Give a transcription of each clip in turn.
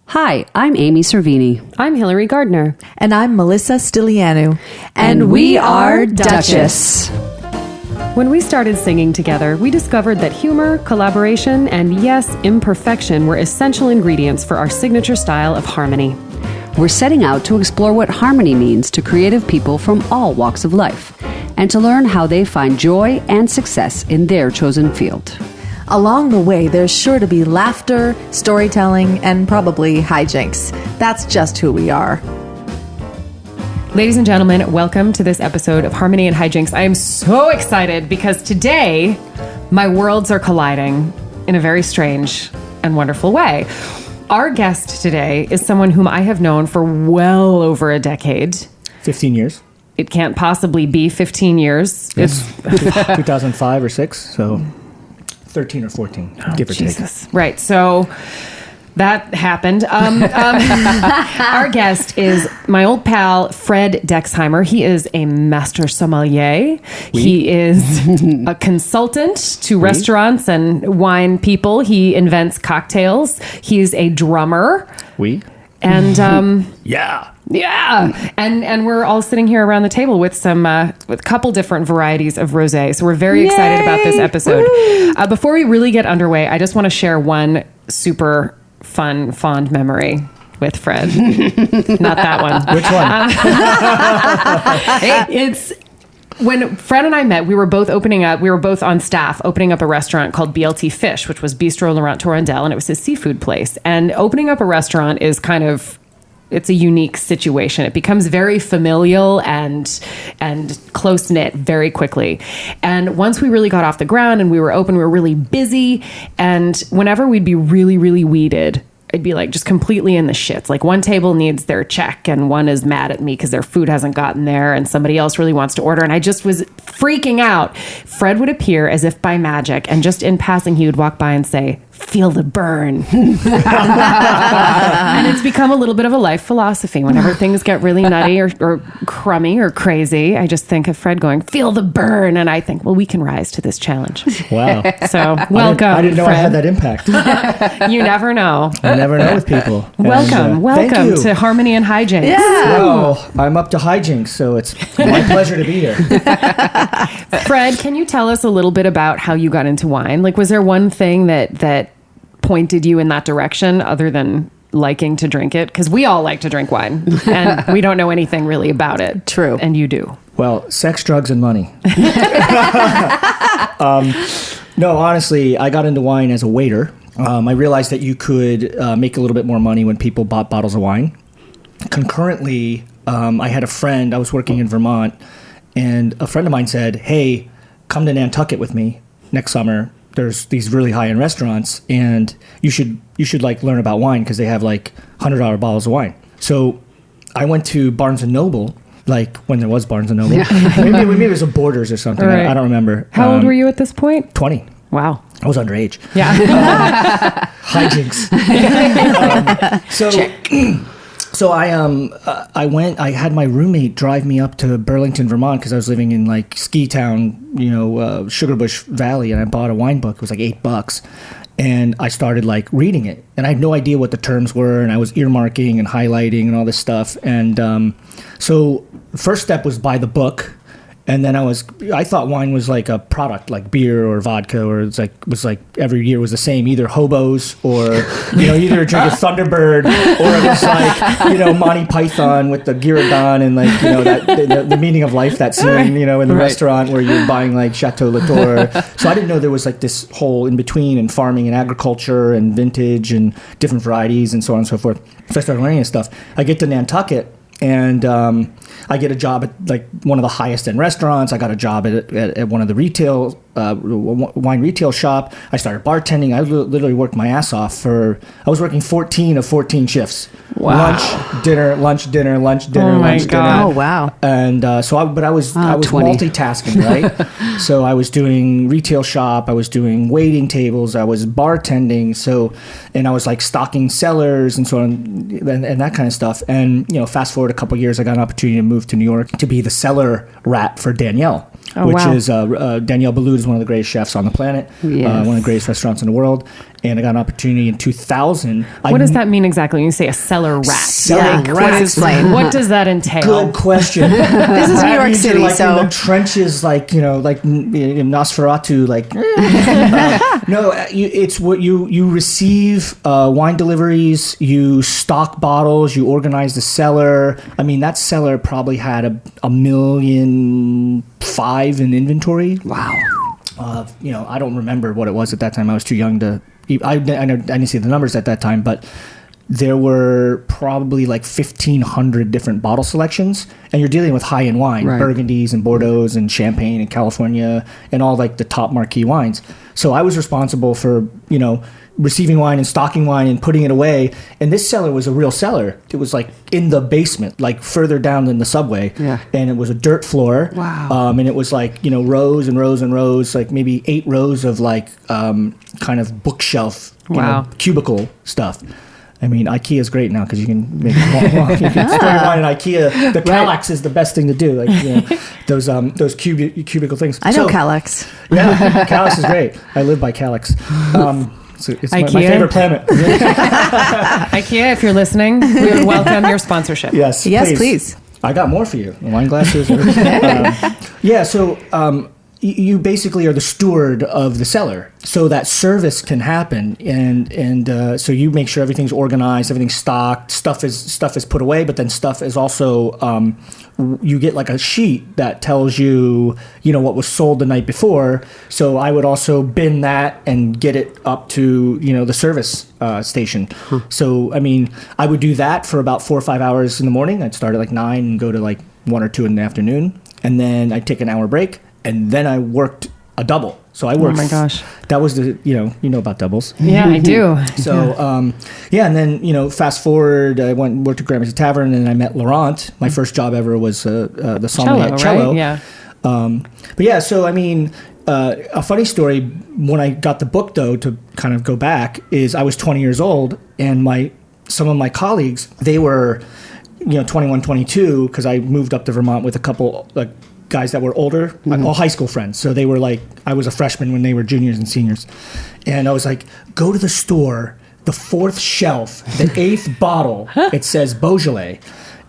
Hi, I'm Amy Cervini. I'm Hilary Gardner. And I'm Melissa Stilianu. And we are Duchess. When we started singing together, we discovered that humor, collaboration, and yes, imperfection were essential ingredients for our signature style of harmony. We're setting out to explore what harmony means to creative people from all walks of life, and to learn how they find joy and success in their chosen field. Along the way, there's sure to be laughter, storytelling, and probably hijinks. That's just who we are. Ladies and gentlemen, welcome to this episode of Harmony and Hijinks. I am so excited because today my worlds are colliding in a very strange and wonderful way. Our guest today is someone whom I have known for well over a decade. 15 years. It can't possibly be 15 years. Yes. 2005 or 6, so 13 or 14, give or take. Right, so that happened. Our guest is my old pal, Fred Dexheimer. He is a Master Sommelier. Oui. He is a consultant to restaurants and wine people. He invents cocktails. He's a drummer. Oui. And Yeah. yeah, and we're all sitting here around the table with some with a couple different varieties of rosé. So we're very excited about this episode. Before we really get underway, I just want to share one super fun, fond memory with Fred. Not that one. Which one? It's when Fred and I met, we were both on staff opening up a restaurant called BLT Fish, which was Bistro Laurent Tourondel, and it was his seafood place. And opening up a restaurant is it's a unique situation. It becomes very familial and close-knit very quickly. And once we really got off the ground and we were open, we were really busy. And whenever we'd be really, really weeded, I'd be like just completely in the shits. Like one table needs their check and one is mad at me because their food hasn't gotten there and somebody else really wants to order. And I just was freaking out. Fred would appear as if by magic, and just in passing, he would walk by and say, "Feel the burn." And it's become a little bit of a life philosophy. Whenever things get really nutty or crummy or crazy, I just think of Fred going, "Feel the burn." And I think, well, we can rise to this challenge. Wow. So welcome, I didn't know Fred. I had that impact. You never know. I never know with people. Welcome Thank you. to Harmony and Hijinks. Yeah. Well, I'm up to hijinks, so it's my pleasure to be here. Fred, can you tell us a little bit about how you got into wine? Like, was there one thing that pointed you in that direction other than liking to drink it? Because we all like to drink wine, and we don't know anything really about it. True. And you do. Well, sex, drugs, and money. No, honestly, I got into wine as a waiter. I realized that you could make a little bit more money when people bought bottles of wine. Concurrently, I had a friend, I was working in Vermont, and a friend of mine said, "Hey, come to Nantucket with me next summer. There's these really high-end restaurants, and you should like learn about wine because they have like $100 bottles of wine." So I went to Barnes and Noble, like when there was Barnes and Noble. maybe it was a Borders or something. Right. I don't remember. How old were you at this point? 20. Wow. I was underage. Yeah. Hijinks. So I went. I had my roommate drive me up to Burlington, Vermont, because I was living in like ski town, Sugarbush Valley, and I bought a wine book. It was like $8, and I started like reading it, and I had no idea what the terms were, and I was earmarking and highlighting and all this stuff. And so the first step was buy the book. And then I thought wine was like a product, like beer or vodka, or it was like every year was the same, either hobos or, either drink a Thunderbird, or it was like, Monty Python with the Gyrodon and like, the meaning of life, that scene, in the restaurant where you're buying like Chateau Latour. So I didn't know there was like this whole in between and farming and agriculture and vintage and different varieties and so on and so forth. So I started learning this stuff. I get to Nantucket. And I get a job at like one of the highest end restaurants. I got a job at one of the retail wine retail shop. I started bartending. I literally worked my ass off I was working 14 of 14 shifts. Wow. Lunch, dinner, lunch, dinner, lunch, dinner, Oh my lunch, God. dinner. Oh, wow. And I was 20. multitasking, right? So I was doing retail shop. I was doing waiting tables. I was bartending. And I was like stocking cellars and so on and that kind of stuff. And, fast forward a couple of years, I got an opportunity to move to New York to be the cellar rat for Danielle. Oh, which wow. is Danielle Boulud is one of the greatest chefs on the planet, Yes. one of the greatest restaurants in the world. and I got an opportunity in 2000. What does that mean exactly when you say a cellar rat? Cellar rat. Explain. What does that entail? Good question. This is New York means City, you're like so in the trenches, like Nosferatu, like no, it's what you receive wine deliveries, you stock bottles, you organize the cellar. I mean, that cellar probably had $1.5 million in inventory. Wow. I don't remember what it was at that time. I was too young to. I didn't see the numbers at that time, but there were probably like 1,500 different bottle selections, and you're dealing with high-end wine, Right. Burgundies and Bordeaux's and Champagne and California and all like the top marquee wines. So I was responsible for, receiving wine and stocking wine and putting it away. And this cellar was a real cellar. It was like in the basement, like further down than the subway. Yeah. And it was a dirt floor. Wow. And it was like, rows and rows and rows, like maybe 8 rows of like kind of bookshelf, Wow. cubicle stuff. I mean, IKEA is great now because you can make you can store your wine in IKEA. The Kallax is the best thing to do. Like those cubicle things. I know Kallax. Yeah, Kallax is great. I live by Kallax. So it's my IKEA? favorite planet. IKEA, if you're listening, we would welcome your sponsorship. Yes, Yes, please. I got more for you. Wine glasses. So you basically are the steward of the cellar, so that service can happen, and so you make sure everything's organized, everything's stocked, stuff is put away, but then stuff is also you get like a sheet that tells you what was sold the night before. So I would also bin that and get it up to the service station. So I mean, I would do that for about 4 or 5 hours in the morning. I'd start at like 9 and go to like 1 or 2 in the afternoon, and then I'd take an hour break. And then I worked a double. So I worked. Oh my gosh. That was the, you know about doubles. Yeah, I do. So, and then, fast forward, I worked at Gramercy Tavern and I met Laurent. My first job ever was the sommelier Cello, right? Yeah. But yeah, so I mean, a funny story when I got the book though, to kind of go back, is I was 20 years old and some of my colleagues, they were, 21, 22, because I moved up to Vermont with a couple, like, guys that were older, all high school friends. So they were like, I was a freshman when they were juniors and seniors. And I was like, go to the store, the 4th shelf, the 8th bottle, it says Beaujolais,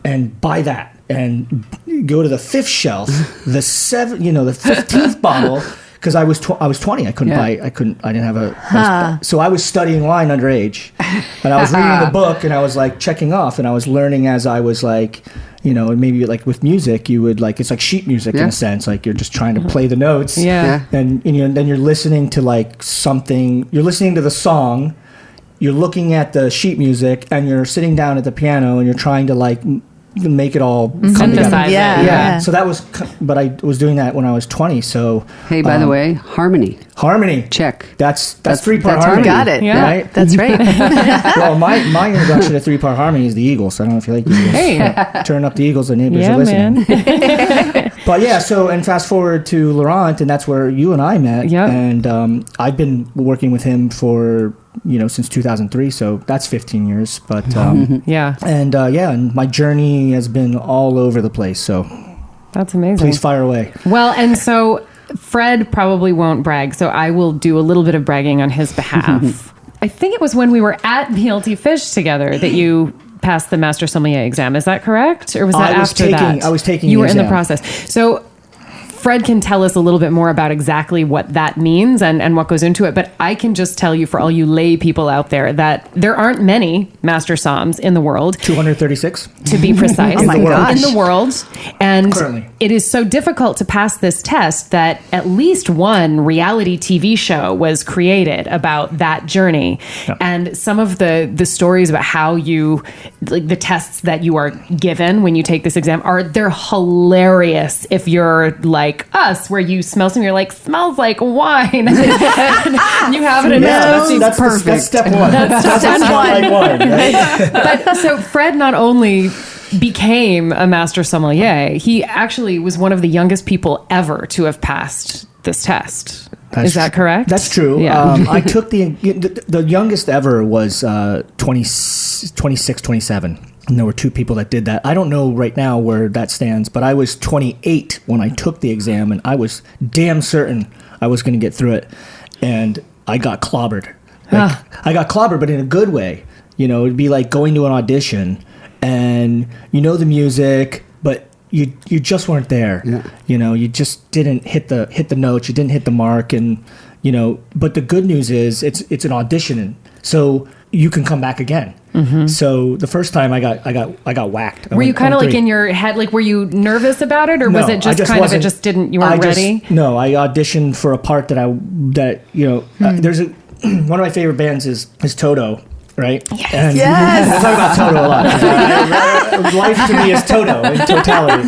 and buy that. And go to the 5th shelf, the 15th bottle, because I was 20. I didn't have a, so I was studying wine underage. And I was reading the book and I was like checking off and I was learning as I was like, maybe like with music, you would like, it's like sheet music in a sense, like you're just trying to play the notes. Yeah. And then you're listening to like something, you're listening to the song, you're looking at the sheet music, and you're sitting down at the piano and you're trying to like make it all come together. Synthesize it. Yeah. So that was, but I was doing that when I was 20. So Hey, by the way, harmony. Check. Check. That's 3-part that's harmony. Got it. Yeah. Right? That's right. Well, my introduction to 3-part harmony is the Eagles. I don't know if you like Eagles. Hey. Turn up the Eagles, the neighbors Yeah, are listening. man. But yeah, and fast forward to Laurent, and that's where you and I met. Yep. And I've been working with him for, since 2003, so that's 15 years. But Yeah. and my journey has been all over the place. So That's amazing. please fire away. Well, and so Fred probably won't brag, so I will do a little bit of bragging on his behalf. I think it was when we were at BLT Fish together that you passed the Master Sommelier exam. Is that correct? Or was that after that? I was taking You the were in the exam. process. So Fred can tell us a little bit more about exactly what that means and what goes into it. But I can just tell you, for all you lay people out there, that there aren't many Master Somms in the world. 236? To be precise. Oh my gosh. In the world. And Currently. it is so difficult to pass this test that at least one reality TV show was created about that journey. Yeah. And some of the stories about how you, like the tests that you are given when you take this exam, they're hilarious if you're like us, where you smell something, you're like, smells like wine. and you have it in That's perfect. That's step one. That's step not one. like wine, right? But so Fred not only became a Master Sommelier, he actually was one of the youngest people ever to have passed this test. Is that correct? That's true. Yeah. I took the youngest ever was 26, 27. And there were 2 people that did that. I don't know right now where that stands, but I was 28 when I took the exam, and I was damn certain I was going to get through it. And I got clobbered. I got clobbered, but in a good way. You know, it'd be like going to an audition and you know the music, but you just weren't there. Yeah. You know, you just didn't hit the notes, you didn't hit the mark, and you know, but the good news is it's an audition, so you can come back again. Mm-hmm. So the first time I got whacked. Were you kind of like in your head, like were you nervous about it, or was it just kind of it just didn't, you weren't ready? No, I auditioned for a part that you know, there's one of my favorite bands is Toto. Right? Yes. And I talk about Toto a lot. Life to me is Toto in totality.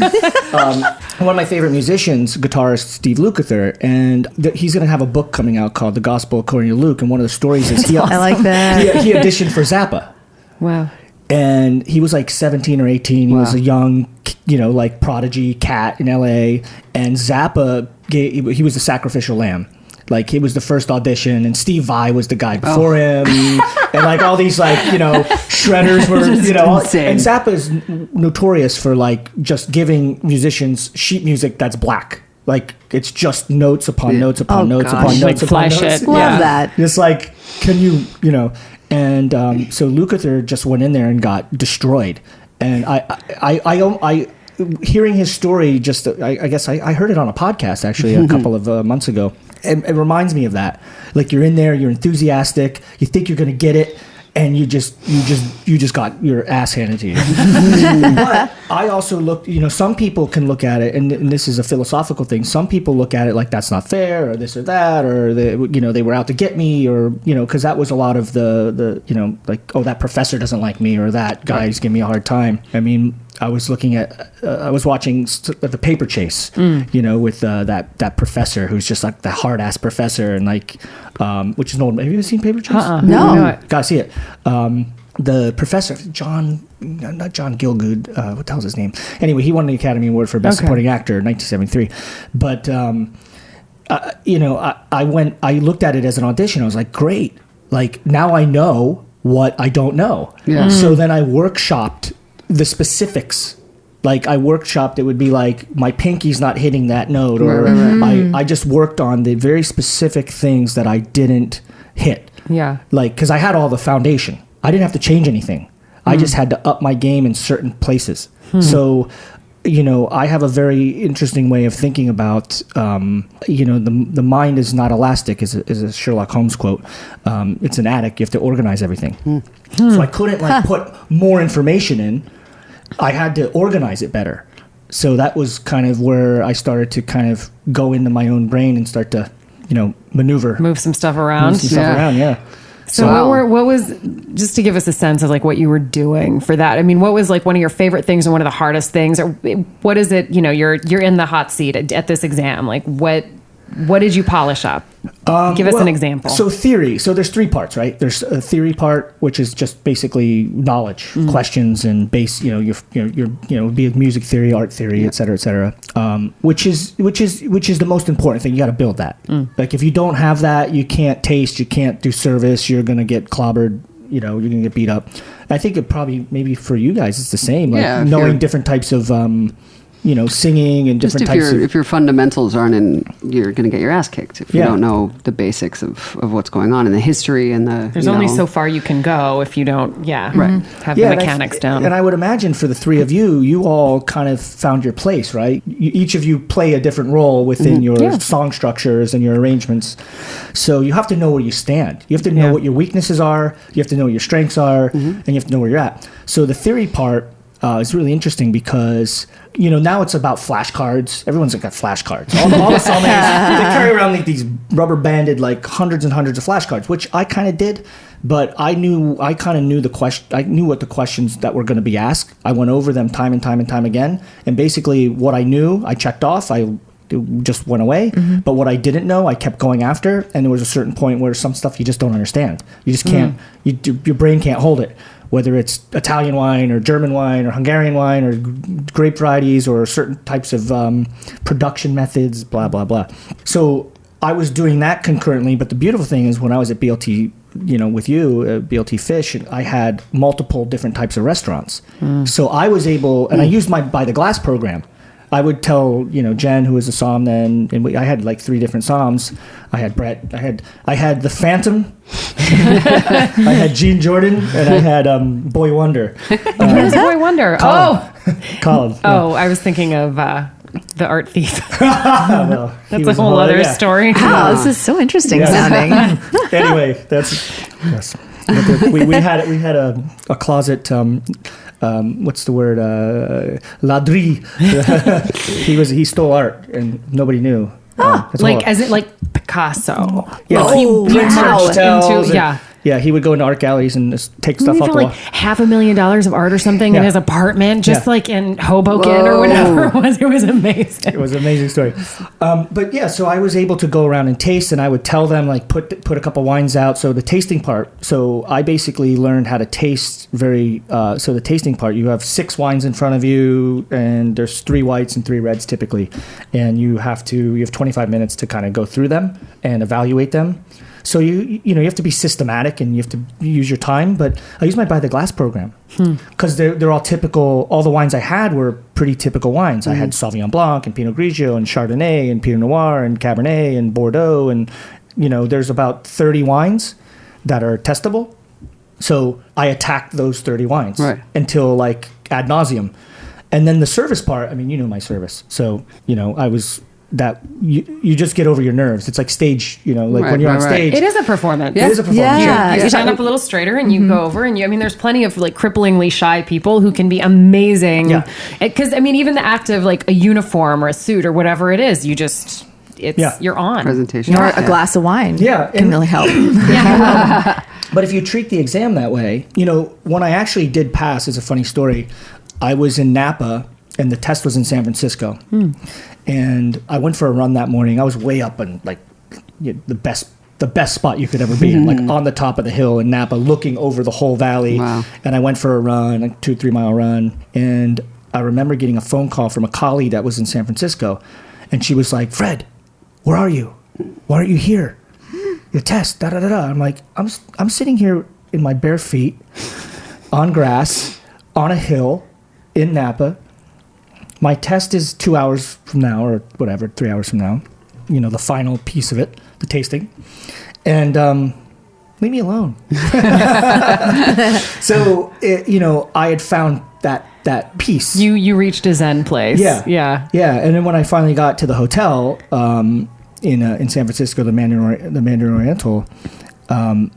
One of my favorite musicians, guitarist Steve Lukather, and he's going to have a book coming out called The Gospel According to Luke. And one of the stories is I like that. He auditioned for Zappa. Wow. And he was like 17 or 18. He was a young, you know, like prodigy cat in LA. And Zappa, he was the sacrificial lamb. Like, it was the first audition, and Steve Vai was the guy before him, and like all these, like, you know, shredders were, you know, insane. And Zappa is notorious for like just giving musicians sheet music that's black. Like, it's just notes upon notes upon notes upon notes upon notes. Love that. Just like, can you know? And so Lukather just went in there and got destroyed. And I hearing his story, just I guess I heard it on a podcast actually a couple of months ago. It reminds me of that. Like, you're in there, you're enthusiastic, you think you're going to get it, and you just got your ass handed to you. But I also look, you know, some people can look at it, and this is a philosophical thing. Some people look at it like that's not fair, or this or that, or they were out to get me, or you know, because that was a lot of the you know, like, oh, that professor doesn't like me, or that guy's giving me a hard time. I mean, I was watching the Paper Chase, you know, with that professor who's just like the hard ass professor, and like, which is an old. Have you ever seen Paper Chase? No. Gotta see it. The professor, not John Gielgud, what the hell's his name? Anyway, he won the Academy Award for Best Supporting Actor in 1973. But you know, I looked at it as an audition. I was like, great. Like, now I know what I don't know. Yeah. So then I workshopped the specifics. Like, I workshopped, it would be like, my pinky's not hitting that note, or I just worked on the very specific things that I didn't hit. Yeah. Like, because I had all the foundation. I didn't have to change anything. I just had to up my game in certain places. So, you know, I have a very interesting way of thinking about, you know, the mind is not elastic, is a Sherlock Holmes quote. It's an attic. You have to organize everything. So I couldn't like put more information in. I had to organize it better. So that was kind of where I started to kind of go into my own brain and start to, you know, move some stuff around. So what was, just to give us a sense of like what you were doing for that? I mean, what was like one of your favorite things and one of the hardest things, or what is it, you know, you're in the hot seat at this exam. Like what did you polish up? Give us an example. So theory. So there's three parts, right? There's a theory part, which is just basically knowledge, questions, and base. You know, be it music theory, art theory, et cetera, which is the most important thing. You got to build that. Like, if you don't have that, you can't taste, you can't do service. You're gonna get clobbered. You know, you're gonna get beat up. I think it probably, maybe for you guys, it's the same. Like, knowing different types of you know, singing and different types of... If your fundamentals aren't in, you're going to get your ass kicked if you don't know the basics of what's going on in the history and the... There's only so far you can go if you don't, have the mechanics down. And I would imagine for the three of you, you all kind of found your place, right? Each of you play a different role within your song structures and your arrangements. So you have to know where you stand. You have to know what your weaknesses are. You have to know what your strengths are. And you have to know where you're at. So the theory part is really interesting because, you know, now it's about flashcards. Everyone's got flashcards. All the sommeliers, they carry around like these rubber banded, like hundreds and hundreds of flashcards, which I kind of did, but I kind of knew the question. I knew what the questions that were going to be asked. I went over them time and time and time again, and basically what I knew, I checked off. It just went away. But what I didn't know, I kept going after, and there was a certain point where some stuff you just don't understand. You just can't. Your brain can't hold it. Whether it's Italian wine or German wine or Hungarian wine or grape varieties or certain types of production methods, blah, blah, blah. So I was doing that concurrently. But the beautiful thing is when I was at BLT, you know, with you, BLT Fish, I had multiple different types of restaurants. So I was able, and I used my By the Glass program. I would tell, Jen, who was a somm then, and I had like 3 different somms. I had Brett, I had the Phantom, I had Gene Jordan, and I had Boy Wonder. Who's Boy Wonder? Colin. Oh, I was thinking of the art thief. Well, That's a whole other story. Wow, this is so interesting sounding. Anyway, yes. We had a closet. What's the word? Ladri. He stole art and nobody knew. As it like Picasso. Yeah, he researched into Yeah, he would go into art galleries and just take stuff off the wall. $500,000 of art or something in his apartment, just like in Hoboken or whatever it was. It was amazing. It was an amazing story. But yeah, so I was able to go around and taste, and I would tell them like put a couple wines out. So the tasting part. So I basically learned how to taste so the tasting part, you have 6 wines in front of you, and there's 3 whites and 3 reds typically, and you have 25 minutes to kind of go through them and evaluate them. So you have to be systematic and you have to use your time. But I use my by the glass program because they're all typical. All the wines I had were pretty typical wines. I had Sauvignon Blanc and Pinot Grigio and Chardonnay and Pinot Noir and Cabernet and Bordeaux, and there's about 30 wines that are testable. So I attacked those 30 wines until like ad nauseum. And then the service part, my service. So, I was that you just get over your nerves. It's like stage, when you're on stage. It is a performance. It is a performance. Yeah. You stand up a little straighter and you go over and there's plenty of like cripplingly shy people who can be amazing. Because even the act of like a uniform or a suit or whatever it is, you're on. Presentation. Or a glass of wine can really help. But if you treat the exam that way, when I actually did pass, is a funny story. I was in Napa and the test was in San Francisco. And I went for a run that morning. I was way up in like the best spot you could ever be in, like on the top of the hill in Napa, looking over the whole valley. Wow. And I went for a run, a 2-3 mile run. And I remember getting a phone call from a colleague that was in San Francisco. And she was like, "Fred, where are you? Why aren't you here? Your test, da-da-da-da." I'm like, I'm sitting here in my bare feet on grass on a hill in Napa. My test is 2 hours from now or whatever, 3 hours from now. The final piece of it, the tasting. And leave me alone. So, I had found that piece. You reached a Zen place. Yeah. And then when I finally got to the hotel in San Francisco, the Mandarin Oriental,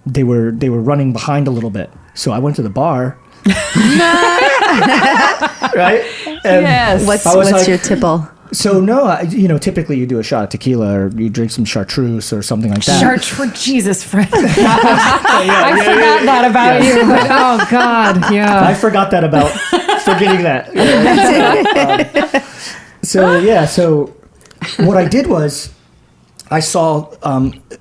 they were running behind a little bit. So I went to the bar. Right? And yes. What's your tipple? So no, typically you do a shot of tequila or you drink some chartreuse or something like that. Chartreuse, Jesus, Fred. I forgot that about you. But, oh God, yeah. I forgot that about forgetting that. So what I did was I saw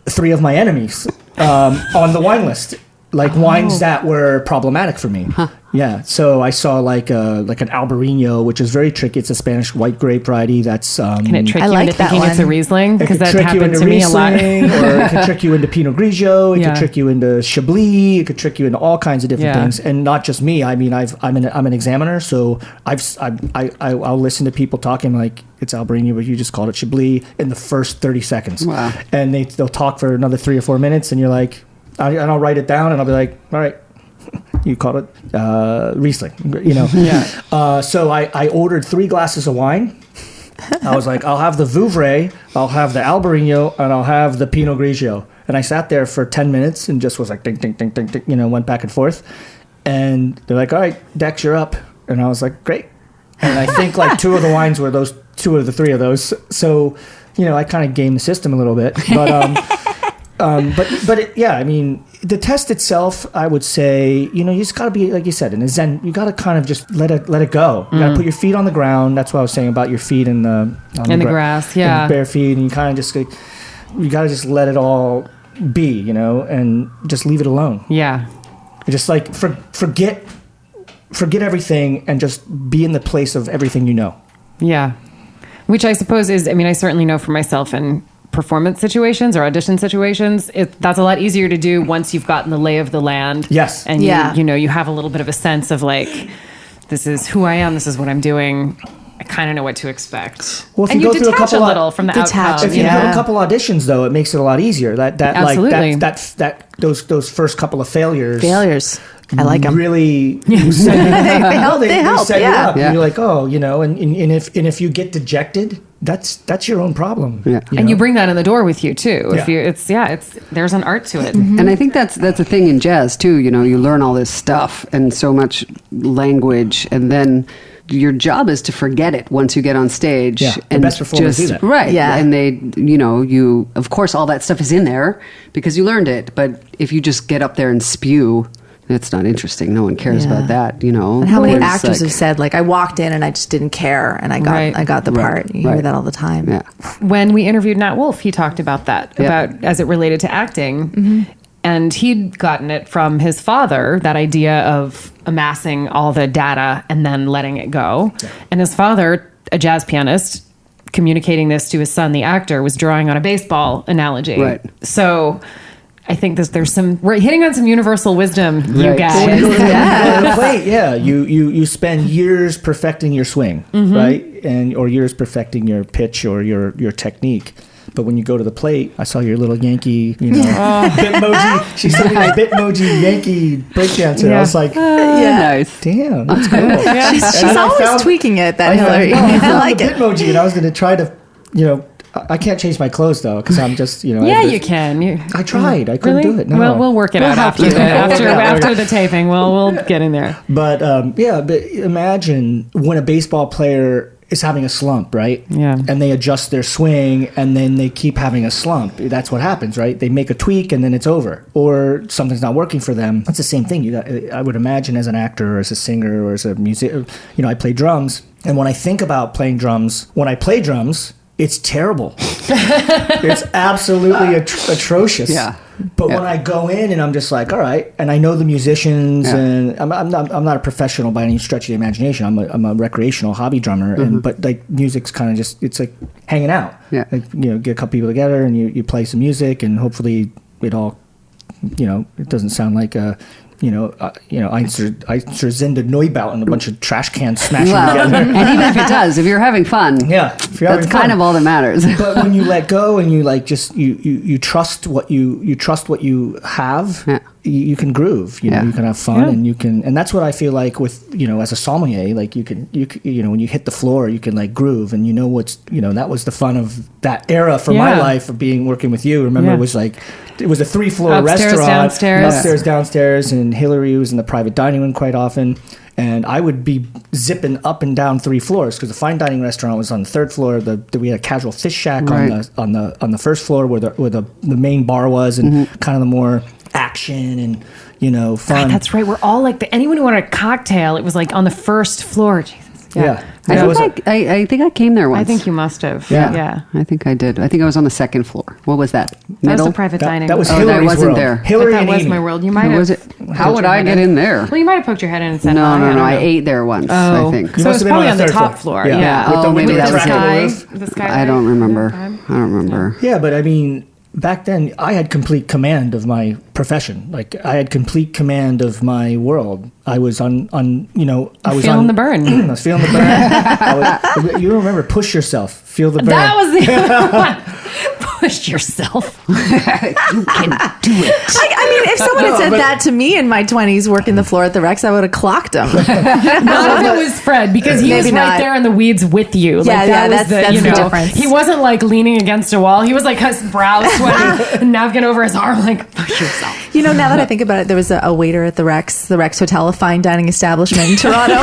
3 of my enemies on the wine list. Like wines that were problematic for me. Yeah. So I saw like an Albarino, which is very tricky. It's a Spanish white grape variety. That's can it trick you like into thinking one. It's a Riesling? Because that happened to me a lot. Or it could trick you into Pinot Grigio. It could trick you into Chablis. It could trick you into all kinds of different things. And not just me. I'm an examiner, so I'll listen to people talking like it's Albarino, but you just called it Chablis in the first 30 seconds. Wow. And they'll talk for another 3 or 4 minutes, and you're like. And I'll write it down, and I'll be like, "All right, you called it Riesling." So I ordered 3 glasses of wine. I was like, "I'll have the Vouvray, I'll have the Albarino, and I'll have the Pinot Grigio." And I sat there for 10 minutes and just was like, ding, ding, ding, ding, ding, went back and forth. And they're like, "All right, Dex, you're up." And I was like, "Great." And I think like 2 of the wines were those 2 of the 3 of those. So, I kind of gamed the system a little bit, but. The test itself, I would say, you just got to be, like you said, in a Zen, you got to kind of just let it go. You got to put your feet on the ground. That's what I was saying about your feet in the grass, yeah. And bare feet, and you kind of just, you got to just let it all be, and just leave it alone. Yeah. Just like forget everything and just be in the place of everything you know. Yeah. Which I suppose is, I certainly know for myself and performance situations or audition situations, that's a lot easier to do once you've gotten the lay of the land. Yes. And you have a little bit of a sense of like, this is who I am, this is what I'm doing. I kind of know what to expect. Well, if and you you go through a detach couple a little from the detach. outcome. If you have a couple auditions, though, it makes it a lot easier. Absolutely. Those first couple of failures. I like them. Really, they help. They set you up. Yeah. You're like, oh, and if you get dejected, that's your own problem. Yeah. And you bring that in the door with you too. If Yeah. it's there's an art to it. And I think that's a thing in jazz too. You learn all this stuff and so much language, and then your job is to forget it once you get on stage. Yeah, the and best performers do that. Right. Yeah. And they, you of course all that stuff is in there because you learned it. But if you just get up there and spew, that's not interesting. No one cares about that, And how many Whereas, actors have said, like, I walked in and I just didn't care, and I got the part. You hear that all the time. Yeah. When we interviewed Nat Wolff, he talked about that, about as it related to acting. And he'd gotten it from his father, that idea of amassing all the data and then letting it go. Yeah. And his father, a jazz pianist, communicating this to his son, the actor, was drawing on a baseball analogy. Right. So I think there's we're hitting on some universal wisdom, you Right. guys. You spend years perfecting your swing, right? Or years perfecting your pitch or your technique. But when you go to the plate, I saw your little Yankee, Bitmoji. She sent me a Bitmoji Yankee breakdancer. I was like, Nice. damn, that's cool. She's always tweaking it, that Hilary. I like it. Bitmoji, and I was going to try to, I can't change my clothes though because I'm just, Yeah, you can. I tried. I couldn't do it. No. Well, we'll work it out after the taping. We'll get in there. But but imagine when a baseball player is having a slump, right? Yeah. And they adjust their swing and then they keep having a slump. That's what happens, right? They make a tweak and then it's over. Or something's not working for them. It's the same thing. I would imagine as an actor or as a singer or as a musician, I play drums. And when I think about playing drums, when I play drums, it's terrible. It's absolutely atrocious. Yeah. But when I go in and I'm just like, all right, and I know the musicians, and I'm not a professional by any stretch of the imagination. I'm a recreational hobby drummer, but like music's kind of just, it's like hanging out. Yeah. Like, get a couple people together and you play some music, and hopefully it all, it doesn't sound like Einstürzende Neubauten and a bunch of trash cans smashing together. And even if it does, if you're having fun, if you're that's having kind fun. of all that matters. But when you let go and you like just you trust what you have, you can groove. You can have fun and you can, and that's what I feel like with as a sommelier, like you can when you hit the floor, you can like groove, and that was the fun of that era for my life of working with you. Remember, it was like. It was a 3-floor restaurant, upstairs, downstairs, and Hilary was in the private dining room quite often. And I would be zipping up and down 3 floors because the fine dining restaurant was on the 3rd floor. We had a casual fish shack on the 1st floor where the main bar was, and kind of the more action and fun. God, that's right. We're all like anyone who wanted a cocktail. It was like on the 1st floor. Jesus. Yeah. I think I came there once. I think you must have. Yeah. I think I did. I think I was on the 2nd floor. What was that? That was Middle? the private dining. That was that Hilary's wasn't world. there. Hilary that and was Amy. my world. You might have. Was it? How would I get in there? Well, you might have poked your head in and said, No, I don't ate there once, I think. So it was probably on the top floor. Yeah. Oh, maybe that was the sky. I don't remember. Yeah, but I mean, back then I had complete command of my profession. Like I had complete command of my world. I was I was feeling the burn. I was feeling the burn. You remember, push yourself, feel the burn. That was the other one. Push yourself. You can do it. I mean, if someone had said that to me in my 20s working the floor at the Rex, I would have clocked him. Not if it was Fred, because he was Maybe right not. there in the weeds with you. That's the difference. He wasn't like leaning against a wall. He was like his brow sweating, a napkin over his arm, like, push yourself. Now that I think about it, there was a waiter at the Rex Hotel, a fine dining establishment in Toronto.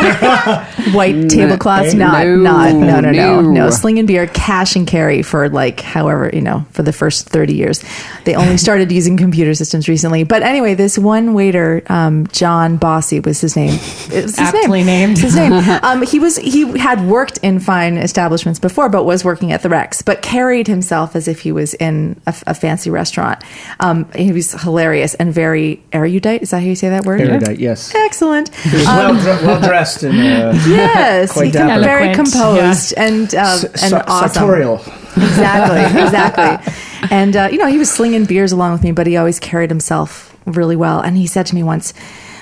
White tablecloths, no. Slinging beer, cash and carry for like however, for the first 30 years. They only started using computer systems recently. But anyway, this one waiter, John Bossy was his name. It was his Aptly name. named. His name. He had worked in fine establishments before, but was working at the Rex, but carried himself as if he was in a fancy restaurant. He was hilarious and very erudite. Is that how you say that word? Erudite, yes. Excellent. He was well dressed and yes, quite he dapper. very composed and awesome. Sartorial. Exactly. And he was slinging beers along with me, but he always carried himself really well. And he said to me once,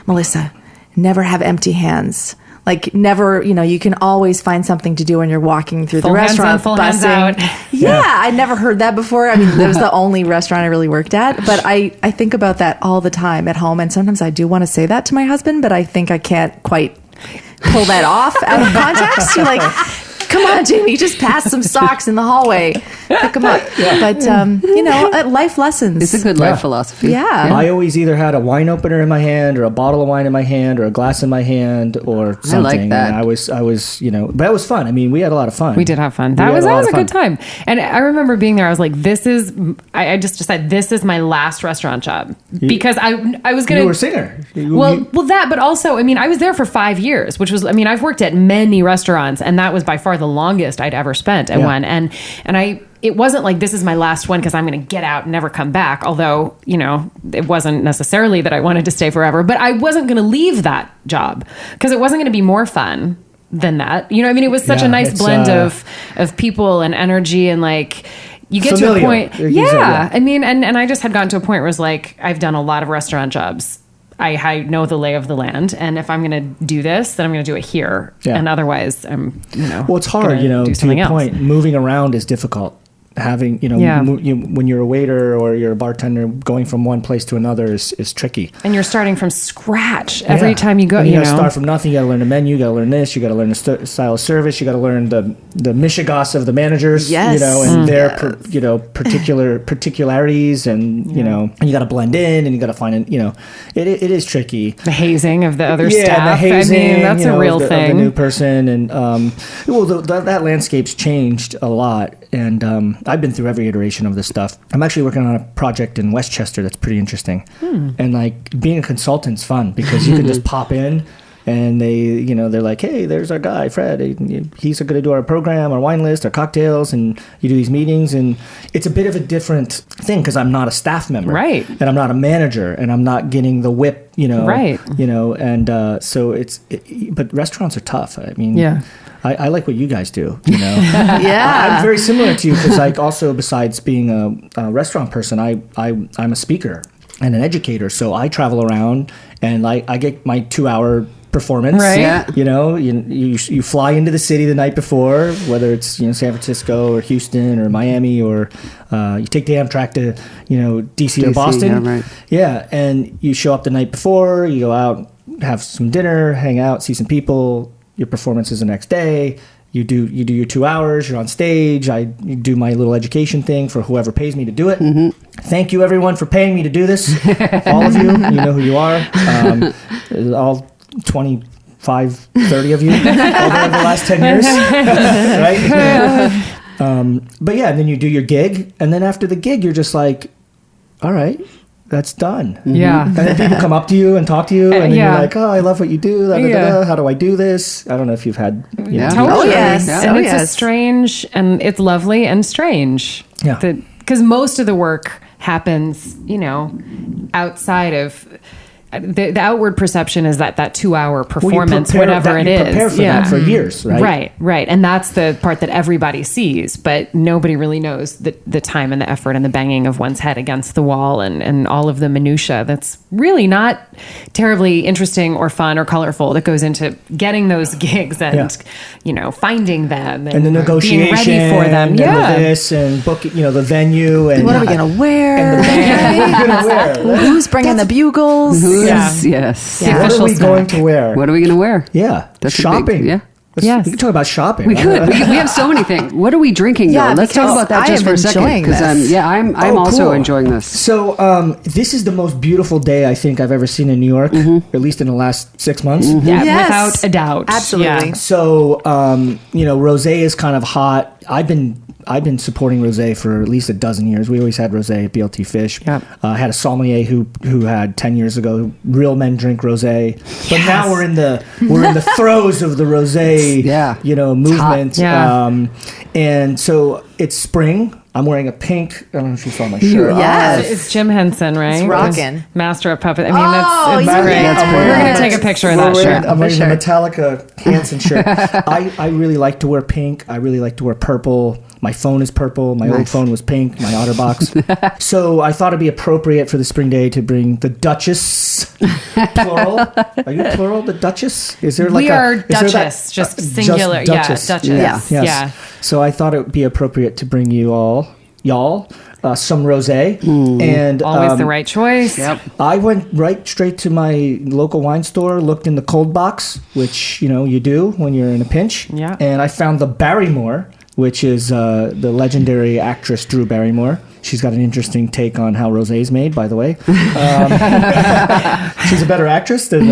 Melissa, never have empty hands. Like never, you can always find something to do when you're walking through Full the hands in, restaurant. full hands bussing. out. Yeah, I'd never heard that before. I mean, it was the only restaurant I really worked at. But I think about that all the time at home. And sometimes I do want to say that to my husband, but I think I can't quite pull that off out of context. You're like, come on, Jamie, just pass some socks in the hallway. Pick them up. But, life lessons. It's a good life philosophy. Yeah. I always either had a wine opener in my hand, or a bottle of wine in my hand, or a glass in my hand, or something. I like that. And I was, but it was fun. I mean, we had a lot of fun. We did have fun. That was a good time. And I remember being there. I was like, I just decided this is my last restaurant job, because I was going to. You were a singer. But also, I mean, I was there for 5 years, which was, I mean, I've worked at many restaurants, and that was by far the longest I'd ever spent at one. And it wasn't like this is my last one because I'm going to get out and never come back. Although, it wasn't necessarily that I wanted to stay forever, but I wasn't going to leave that job because it wasn't going to be more fun than that. I mean, it was such a nice blend of people and energy, and like, you get familiar. to a point. Yeah. I mean, and I just had gotten to a point where it's like, I've done a lot of restaurant jobs. I know the lay of the land, and if I'm going to do this, then I'm going to do it here. Yeah. And otherwise, I'm, Well, it's hard, do to something your else. point. Moving around is difficult. Having, when you're a waiter or you're a bartender, going from one place to another is tricky. And you're starting from scratch every time you go. And you got to start from nothing. You got to learn the menu. You got to learn this. You got to learn the style of service. You got to learn the mishigas of the managers. Yes. And their particularities, and and you got to blend in, and you got to find it is tricky. The hazing of the other Yeah, staff. the hazing, I mean, that's a real of thing. the new person, and that landscape's changed a lot, and I've been through every iteration of this stuff. I'm actually working on a project in Westchester that's pretty interesting, and like being a consultant's fun because you can just pop in. And they're like, hey, there's our guy, Fred. He's going to do our program, our wine list, our cocktails, and you do these meetings. And it's a bit of a different thing because I'm not a staff member. Right. And I'm not a manager, and I'm not getting the whip, Right. And so but restaurants are tough. I mean, I like what you guys do, Yeah. I'm very similar to you because like also besides being a restaurant person, I'm a speaker and an educator. So I travel around and I get my 2-hour performance. Right. Yeah. You fly into the city the night before, whether it's San Francisco or Houston or Miami, or you take the Amtrak to DC or Boston. Yeah, right. Yeah, and you show up the night before. You go out, have some dinner, hang out, see some people. Your performance is the next day. You do your 2 hours. You're on stage. I do my little education thing for whoever pays me to do it. Mm-hmm. Thank you, everyone, for paying me to do this. All of you, you know who you are. All 25, 30 of you over the last 10 years, right? But yeah, and then you do your gig, and then after the gig, you're just like, all right. That's done. Yeah. And then people come up to you and talk to you, and then yeah. you're like, oh, I love what you do. Da, da, da, da. How do I do this? I don't know if you've had... Yeah. Totally. Oh, yes. Yeah. And Oh, it's a yes. strange, and it's lovely and strange. Yeah. Because most of the work happens, outside of... The outward perception is that 2-hour performance, whatever it is. You prepare for that for years, right? Right. And that's the part that everybody sees, but nobody really knows the time and the effort and the banging of one's head against the wall and all of the minutia that's really not terribly interesting or fun or colorful that goes into getting those gigs and, finding them And the negotiation. being ready for them. And Yeah. this and booking, the venue. And What are we going to wear? What are you going to wear? Who's bringing the bugles? Yes. Yeah. What are Official we going to wear? What are we going to wear? Yeah. That's a shopping. big- yeah. Yes. We can talk about shopping. We could. We have so many things. What are we drinking though? Yeah, Let's talk because about that I just am for a second. enjoying this. I'm Oh, also cool. enjoying this. So this is the most beautiful day I think I've ever seen in New York, at least in the last 6 months. Yeah, Yes. without a doubt. Absolutely. Yeah. So rosé is kind of hot. I've been supporting rosé for at least a dozen years. We always had rosé at BLT Fish. Yep. I had a sommelier who had 10 years ago. Real men drink rosé, but now we're in the throes of the rosé, movement. Yeah. And so it's spring. I'm wearing a pink. I don't know if you saw my shirt. Yes. It's Jim Henson, right? It's rocking. Master of Puppets. I mean, Oh, it's yeah. great. That's We're great. going to take a picture of that We're shirt. I'm wearing sure. the Metallica Hanson shirt. I really like to wear pink. I really like to wear purple. My phone is purple. My old phone was pink. My OtterBox. So I thought it'd be appropriate for the spring day to bring the Duchess, plural. Are you plural? The Duchess? Is there like we are Duchess, just singular. Just Duchess. Yeah, Duchess. Yes. Yeah. So I thought it would be appropriate to bring y'all, some rosé, and Always the right choice. Yep. I went right straight to my local wine store, looked in the cold box, which you do when you're in a pinch. Yeah. And I found the Barrymore, which is the legendary actress Drew Barrymore. She's got an interesting take on how rosé is made, by the way. She's a better actress than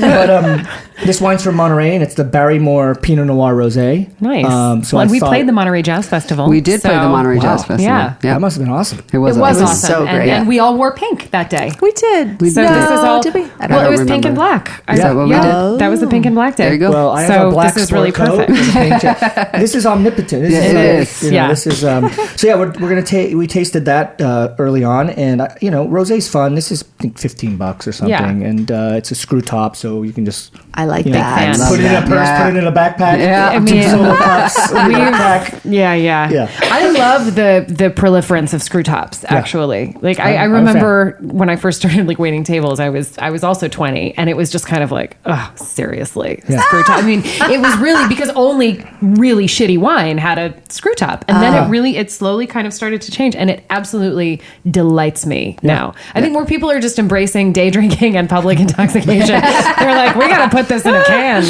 but this wine's from Monterey, and it's the Barrymore Pinot Noir Rosé. Nice. So and we played the Monterey Jazz Festival. We did play the Monterey Jazz Festival. Yeah. Yep. That must have been awesome. It was It was awesome. awesome. so great. And we all wore pink that day. We did. So no, this is all. did we? I don't Well, it was remember. pink and black. Is that what we did? That was the pink and black day. There you go. Well, I have So a black this is really sport coat perfect. and a pink jacket. This is omnipotent. This Yeah, is it like, is. Yeah. This is so yeah. We're gonna take. We tasted that early on, and rosé's fun. This is I think $15 or something, Yeah. and it's a screw top, so you can just I like you know, that. fan. put it in a Love purse, that. put it in a backpack. Yeah. I two mean, solo cups, in a backpack. Yeah. Yeah. I love the proliferance of screw tops. Actually, like I I'm a remember when I first started like waiting tables, I was also 20, and it was just kind of like, oh, seriously, Yeah. screw top. I mean, it was really because only really shitty wine had a screw top, and then it slowly kind of started to change, and it absolutely delights me now. I think more people are just embracing day drinking and public intoxication. They're like, we got to put this in a can,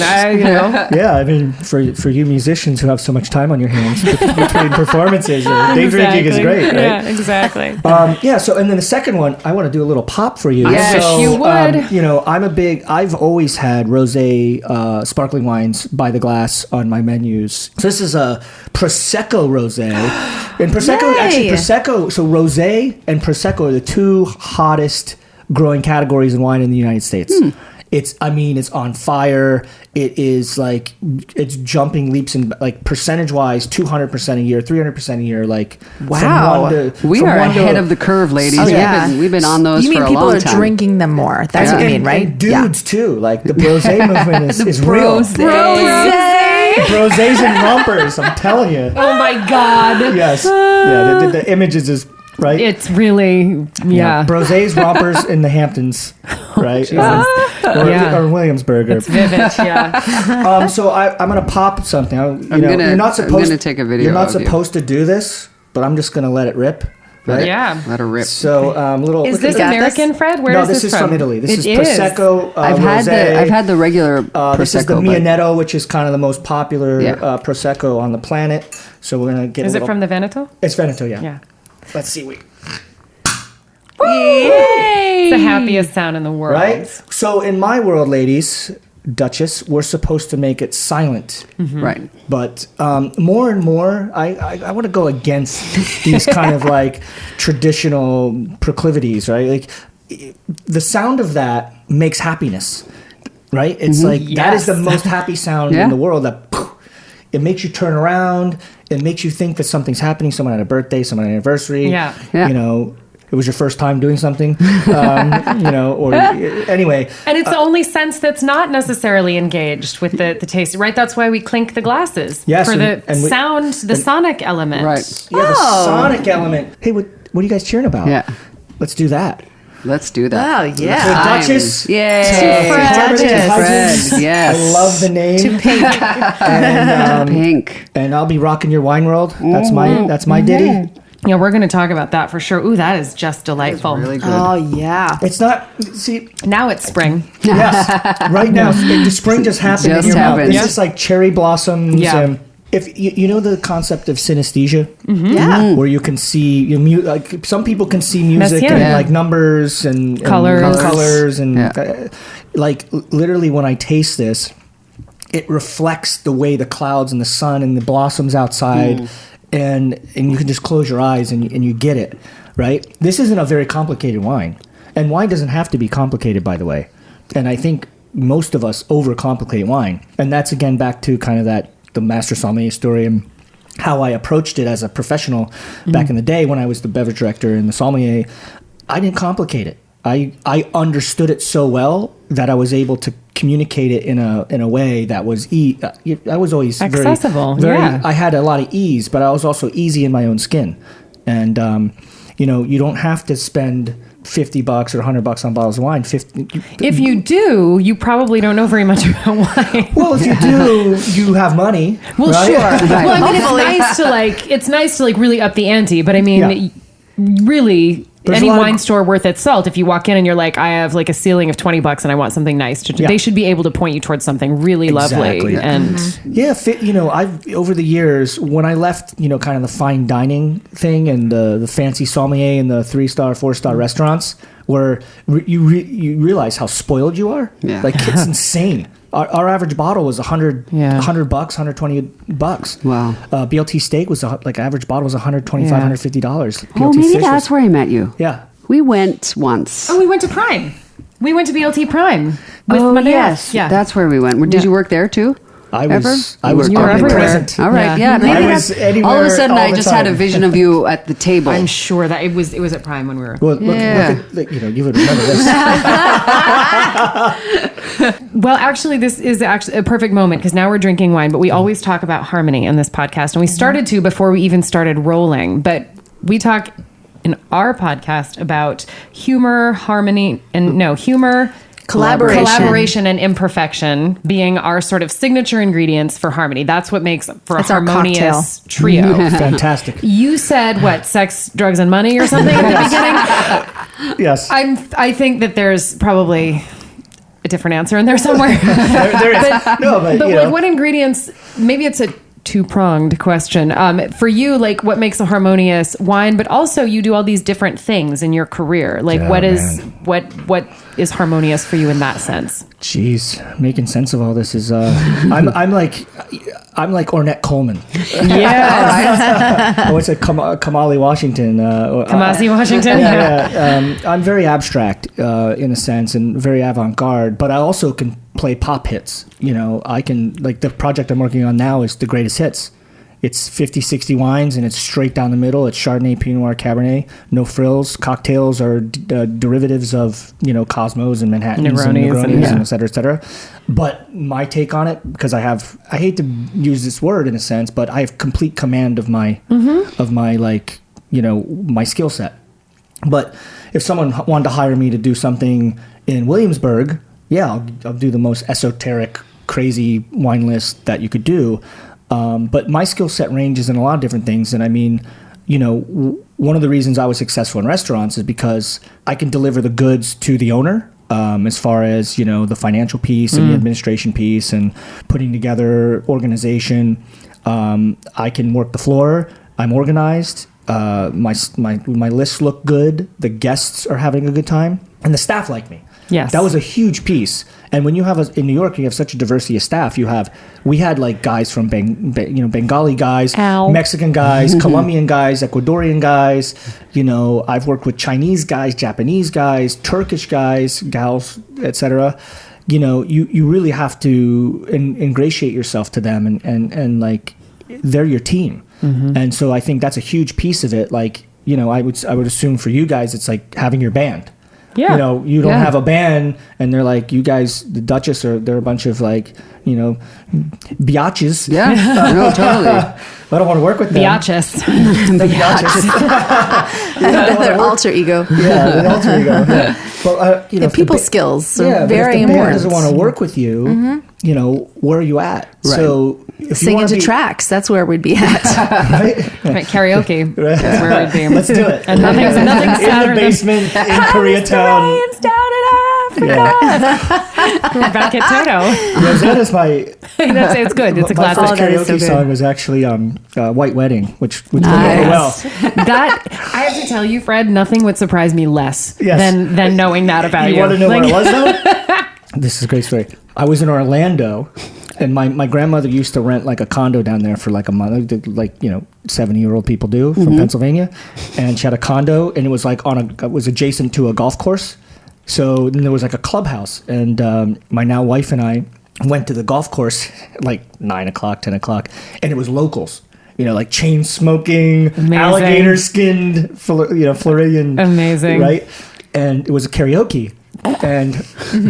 Yeah, I mean, for you musicians who have so much time on your hands between performances, day drinking is great, right? Yeah, exactly. So and then the second one, I want to do a little pop for you. Yes, so, you would. I've always had rosé sparkling wines by the glass on my menus. So this is a Prosecco rosé. And Prosecco, Yay! so rosé and Prosecco are the two hottest growing categories in wine in the United States. It's on fire. It is like, it's jumping leaps and like percentage wise, 200% a year, 300% a year. Like, Wow. We are ahead of the curve, ladies. Oh, yeah. We've been on those You for mean a people long are time. drinking them more? That's what you mean, right? And dudes too. Like the rosé movement is real. Rosé. Rosés and rompers. I'm telling you. Oh my God. Yes. Yeah. The images is right. It's really, yeah. Rosés, rompers in the Hamptons, right? Yeah. Or Williamsburg. It's vivid, yeah. So I'm gonna pop something. You're not supposed. I'm gonna take a video You're not of you. supposed to do this, but I'm just gonna let it rip. Right? Yeah. Let her rip. So little. Is look this at that. American, Fred? Where No, is this is from Italy. This is Prosecco. I've had the regular Prosecco. This is the but- Mianetto, which is kind of the most popular Yeah. Prosecco on the planet. So we're gonna get. Is it from the Veneto? It's Veneto, yeah. Yeah. Let's see. It's the happiest sound in the world. Right. So in my world, ladies, Duchess, we're supposed to make it silent. Right. But more and more, I want to go against these kind of like traditional proclivities, right? Like the sound of that makes happiness, right? It's like that is the most happy sound Yeah. in the world. It makes you turn around. It makes you think that something's happening. Someone had a birthday, someone had an anniversary. Yeah. Yeah. It was your first time doing something, or anyway. And it's the only sense that's not necessarily engaged with the taste, right? That's why we clink the glasses. Yes, for and the we- sound, the sonic element. Right. Yeah, the sonic element. Hey, what are you guys cheering about? Yeah. Let's do that. Let's do that. Oh, yeah. Duchess. Yay. Harmonious, Fred, hijinks. yes. I love the name. To pink. And, Pink. and I'll be rocking your wine world. That's my ditty. Yeah, we're going to talk about that for sure. Ooh, that is just delightful. Really good. Oh, yeah. It's not. See, Now it's spring. yes, right now the spring just happened Just in your happened. mouth. Yeah. It's just like cherry blossoms. Yeah. And if you know the concept of synesthesia, Yeah. where you can see like some people can see music Messiaen. and Yeah. like numbers and Colors. and Yeah. like literally when I taste this, it reflects the way the clouds and the sun and the blossoms outside, and you can just close your eyes and you get it, right? This isn't a very complicated wine, and wine doesn't have to be complicated, by the way. And I think most of us overcomplicate wine, and that's again back to kind of the Master Sommelier story and how I approached it as a professional back in the day when I was the beverage director and the sommelier. I didn't complicate it. I understood it so well that I was able to communicate it in a way that was I was always accessible. Very, yeah. I had a lot of ease, but I was also easy in my own skin. And you don't have to spend $50 or $100 on bottles of wine. If you do, you probably don't know very much about wine. Well, if you do, you have money. Well, right? sure. Well, I mean, it's nice to really up the ante, but I mean, really. There's any wine store worth its salt, if you walk in and you're like, I have like a ceiling of $20 and I want something nice, they should be able to point you towards something really lovely. And I've over the years, when I left, kind of the fine dining thing and the fancy sommelier and the 3-star, 4-star restaurants, where you realize how spoiled you are. Yeah. Like, it's insane. Our average bottle was $100, $120. Wow. BLT steak was average bottle was $125, $150. Oh, maybe that's where I met you. Yeah. We went once. Oh, we went to Prime. We went to BLT Prime. With Monday yes. Yeah. That's where we went. Did you work there too? I was present. All right, yeah. Maybe I was anywhere, all of a sudden, I just time. had a vision of you at the table. I'm sure that it was at Prime when we were. Well, look you would remember this. Well, actually, this is actually a perfect moment because now we're drinking wine, but we always talk about harmony in this podcast, and we started to before we even started rolling. But we talk in our podcast about humor, harmony, humor. Collaboration and imperfection being our sort of signature ingredients for harmony. That's what makes for a harmonious trio. Fantastic. You said what? Sex, drugs, and money or something at the beginning? Yes. I think that there's probably a different answer in there somewhere. there is. But what ingredients, maybe it's a two-pronged question. For you, like what makes a harmonious wine, but also you do all these different things in your career. Like what is harmonious for you in that sense? Jeez, making sense of all this is I'm like Ornette Coleman. Yeah. What's it? Kamali Washington. Kamasi Washington. Yeah. I'm very abstract in a sense and very avant-garde, but I also can play pop hits. I can, like, the project I'm working on now is the greatest hits. It's 50, 60 wines, and it's straight down the middle. It's Chardonnay, Pinot Noir, Cabernet, no frills. Cocktails are derivatives of, Cosmos and Manhattans and Negronis and et cetera, et cetera. But my take on it, because I hate to use this word in a sense, but I have complete command of my my skill set. But if someone wanted to hire me to do something in Williamsburg, I'll do the most esoteric, crazy wine list that you could do. But my skill set ranges in a lot of different things. And I mean, one of the reasons I was successful in restaurants is because I can deliver the goods to the owner, as far as, the financial piece and the administration piece and putting together organization. I can work the floor. I'm organized. My lists look good. The guests are having a good time and the staff like me. Yes. That was a huge piece. And when you have in New York, you have such a diversity of staff. We had like guys from Bengali guys, Mexican guys, Colombian guys, Ecuadorian guys. I've worked with Chinese guys, Japanese guys, Turkish guys, gals, etc. You really have to ingratiate yourself to them and like they're your team. Mm-hmm. And so I think that's a huge piece of it. Like, I would assume for you guys, it's like having your band. Yeah. You don't have a band and they're like, you guys, the Duchess, they're a bunch of like, biatches. Yeah. No, totally. I don't want to work with them. Biatches. Their alter ego. Yeah, the alter ego. Yeah. But, people skills are very important. If the band important. doesn't want to work with you, where are you at? Right. So if sing into tracks, that's where we'd be at. Right, karaoke. That's where we'd be. Let's do it. And nothing's in sadder the basement in Koreatown. We're back at Toto. That is it's good. It's a my classic. first karaoke song was actually White Wedding, which did nice. really well. That I have to tell you, Fred, nothing would surprise me less than knowing that about you. You want to know where I was though? This is a great story. I was in Orlando, and my grandmother used to rent like a condo down there for like a month, like 70-year-old people do from Pennsylvania, and she had a condo, and it was like it was adjacent to a golf course. So then there was like a clubhouse, and my now wife and I went to the golf course like 9 o'clock, 10 o'clock, and it was locals. Like chain smoking, amazing. Alligator skinned, Floridian, amazing, right? And it was a karaoke, and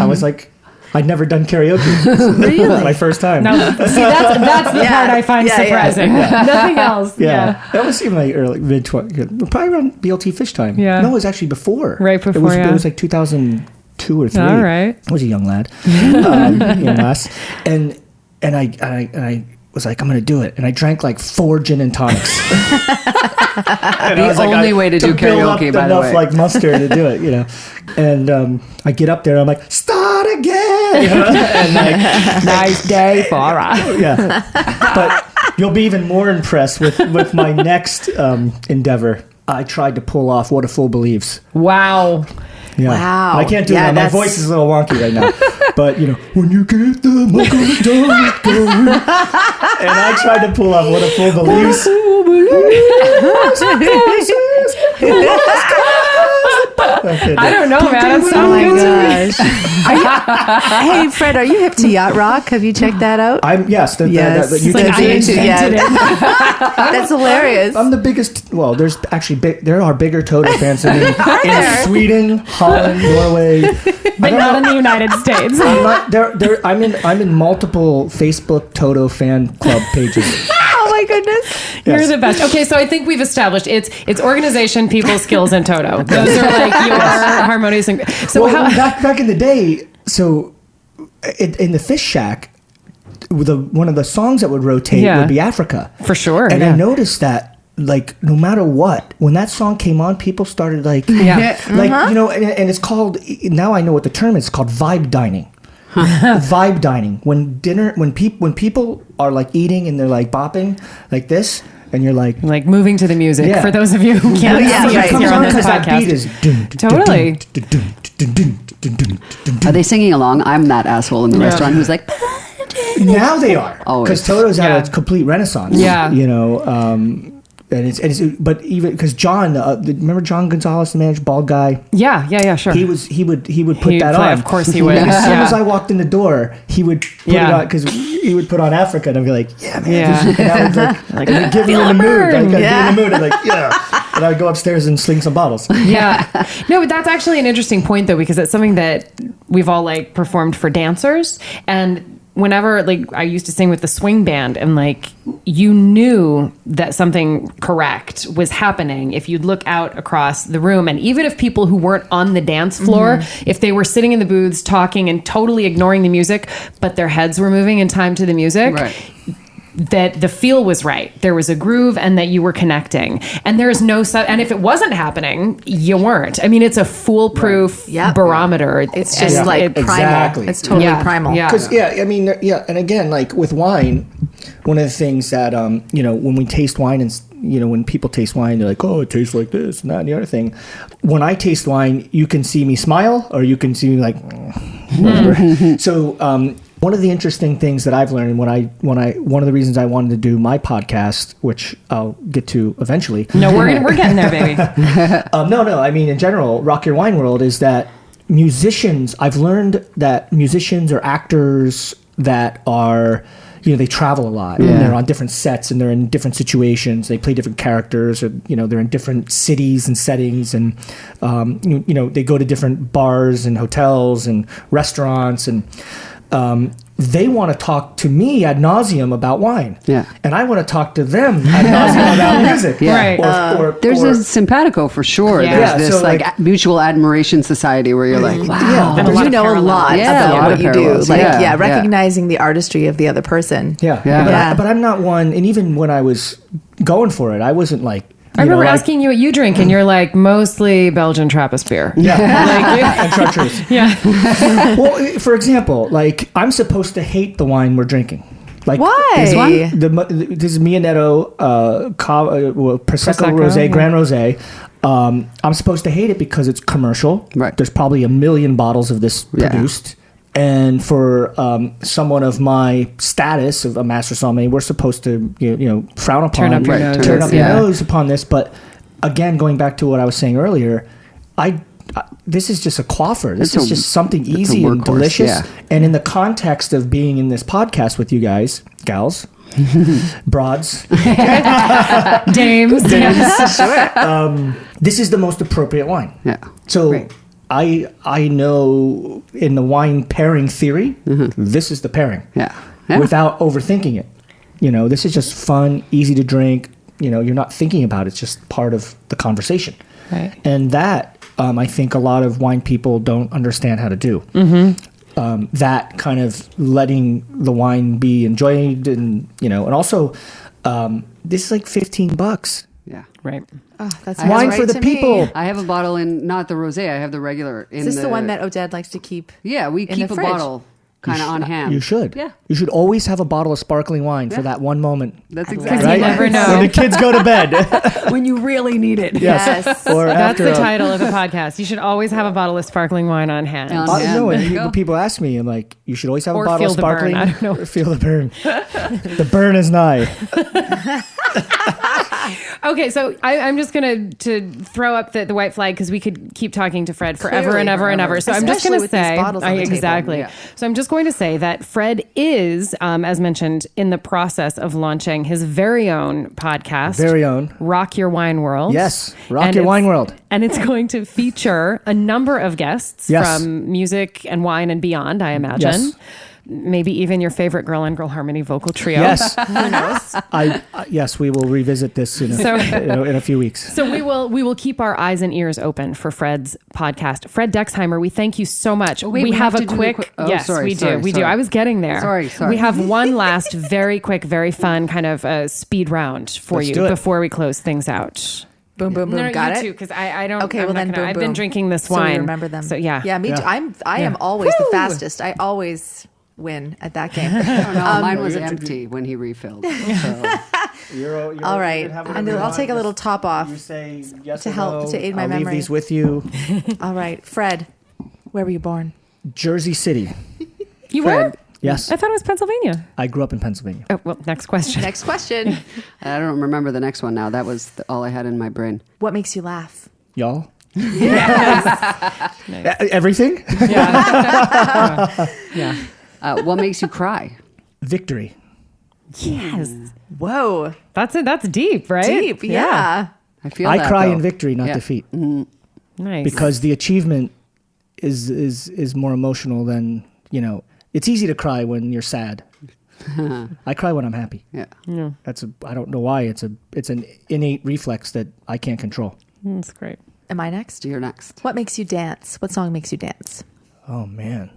I was like, I'd never done karaoke. Really? My first time. No, see, that's the part I find surprising. Nothing else. Yeah. That was in my early mid-20s. Probably around BLT Fish time. Yeah. No, it was actually before. Right before, It was like 2002 or 3. All right. I was a young lad. Young lass. And I was like, I'm going to do it. And I drank like 4 gin and tonics. The only way to do karaoke, by the way. Enough like mustard to do it, And I get up there and I'm like, start again. And like, Nice day for us. yeah. But you'll be even more impressed with my next endeavor. I tried to pull off What a Fool Believes. Wow. Yeah. Wow. I can't do that. My voice is a little wonky right now. But, when you get the muck on the dark going. And I tried to pull off What a Fool Believes. I don't know, man. That Oh sounds my good. gosh. Hey, Fred, are you hip to yacht rock? Have you checked that out? Yes. Yes. You Like, can I see invented it. That's hilarious. I'm the biggest. Well, there's actually there are bigger Toto fans than me in Sweden, Holland, Norway, But not in the United States. I'm not there. I'm in multiple Facebook Toto fan club pages. Oh my goodness. You're the best. Okay, so I think we've established it's organization, people skills, and Toto. Those are like your harmonious. So Well, back in the day, so in the Fish Shack, one of the songs that would rotate would be Africa. For sure. And yeah. I noticed that, like, no matter what, when that song came on, people started like, and it's called, now I know what the term is, it's called vibe dining. Vibe dining. When people are like eating and they're like bopping like this, and you're like moving to the music. Yeah. For those of you who can't see us here on this because that beat podcast. is Totally. Are they singing along? I'm that asshole in the restaurant who's like, Now they are, Always. because Toto's Yeah. had a complete renaissance. Yeah. And it's but even because John, remember John Gonzalez, the manager, bald guy. Yeah, sure. He would put He'd that play, on. of course he would. As soon Yeah. as I walked in the door, he would put it on because he would put on Africa, and I'd be like, "Yeah, man," Yeah. and I would like and give me in the mood. Like, I'd be in the mood. I'm like, "Yeah," and I would go upstairs and sling some bottles. Yeah. No, but that's actually an interesting point though, because it's something that we've all like performed for dancers. And whenever like I used to sing with the swing band, and like you knew that something correct was happening if you'd look out across the room. And even if people who weren't on the dance floor, if they were sitting in the booths talking and totally ignoring the music, but their heads were moving in time to the music, right, that the feel was right. There was a groove and that you were connecting. And there is no... and if it wasn't happening, you weren't. I mean, it's a foolproof barometer. It's just like primal. Exactly. It's totally primal. Yeah. Because and again, like with wine, one of the things that when we taste wine and when people taste wine, they're like, oh, it tastes like this and that and the other thing. When I taste wine, you can see me smile or you can see me like whatever. So one of the interesting things that I've learned, and one of the reasons I wanted to do my podcast, which I'll get to eventually. No, we're getting there, baby. No. I mean, in general, Rock Your Wine World is that musicians. I've learned that musicians or actors that are, they travel a lot. And they're on different sets and they're in different situations. They play different characters, or they're in different cities and settings, and they go to different bars and hotels and restaurants, and they want to talk to me ad nauseum about wine. Yeah. And I want to talk to them ad nauseum about music. Yeah. Right. There's a simpatico for sure. Yeah. There's this like mutual admiration society where you're like, wow. Yeah, And a lot you of know a parallels. lot Yeah, a about lot what of you do. parallels. Like, Yeah. recognizing the artistry of the other person. Yeah. But I'm not one, and even when I was going for it, I wasn't like, I remember asking you what you drink, and you're like, mostly Belgian Trappist beer. Yeah. And chartreuse. Yeah. Well, for example, like I'm supposed to hate the wine we're drinking. Like Why? This one? This is Mianetto Prosecco Rosé, Grand Rosé. I'm supposed to hate it because it's commercial. Right. There's probably 1 million bottles of this produced. And for someone of my status of a Master Sommelier, we're supposed to frown upon, Turn up your nose. turn up your nose upon this. But again, going back to what I was saying earlier, this is just a quaffer. This is just something easy and delicious. Yeah. And in the context of being in this podcast with you guys, gals, broads, Dames. this is the most appropriate wine. Yeah. So I know in the wine pairing theory, this is the pairing. Yeah. Without overthinking it. This is just fun, easy to drink. You're not thinking about it. It's just part of the conversation. Right. And that, I think a lot of wine people don't understand how to do. That kind of letting the wine be enjoyed and also this is like $15. Yeah. Right. Oh, that's wine right for the to people. me. I have a bottle in, not the rosé, I have the regular. Is this the one that Oded likes to keep? Yeah, we in keep the a fridge? bottle kind of on hand. You should. Yeah. You should always have a bottle of sparkling wine for that one moment. That's Because exactly you never know. When the kids go to bed. when you really need it. Yes. Or That's after the title of the podcast. You should always have a bottle of sparkling wine on hand. On I hand. know, There and you go. people ask me, I'm like, you should always have Or a bottle feel of the burn. sparkling. I don't know. Or feel the burn. The burn is nigh. Okay, so I'm just going to throw up the white flag because we could keep talking to Fred forever Clearly, and ever and forever. ever. So I'm just Especially going to with these say, bottles on the table. exactly. Yeah. So I'm just going to say that Fred is, as mentioned, in the process of launching his very own podcast. Very own. Rock Your Wine World. Yes, Rock And Your it's- Wine World. And it's going to feature a number of guests Yes. from music and wine and beyond, I imagine. Yes. Maybe even your favorite girl on girl harmony vocal trio. Yes. Who knows? Yes, we will revisit this in a few weeks. So we will keep our eyes and ears open for Fred's podcast. Fred Dexheimer, we thank you so much. wait, we we have have a to do the quick quick- oh, yes, sorry, we sorry, do. sorry. I was getting there. Sorry. We have one last very quick, very fun kind of speed round for Let's you do it. before we close things out. Boom, boom, boom. No, Got you it. too, because I don't. Okay, I'm well not then, gonna- boom, I've boom. been drinking this So wine. we remember them. So yeah, Yeah, me too. I am always the fastest. I always win at that game. Oh, no, mine was empty when he refilled. So. All right, and I'll take a little top off You say yes to or help no. to aid my I'll leave memory. these with you. All right, Fred, where were you born? Jersey City. you Fred. were. Yes, I thought it was Pennsylvania. I grew up in Pennsylvania. Oh well, next question. Next question. I don't remember the next one now. That was all I had in my brain. What makes you laugh? Y'all? Everything? Yeah. What makes you cry? Victory. Yes. Whoa, That's it. That's deep, right? deep. Yeah. I feel I that, cry though. in victory, not Yeah. defeat. Nice. Because the achievement is more emotional than, it's easy to cry when you're sad. I cry when I'm happy. Yeah. I don't know why. It's an innate reflex that I can't control. That's great. Am I next? You're next. What makes you dance? What song makes you dance? Oh man.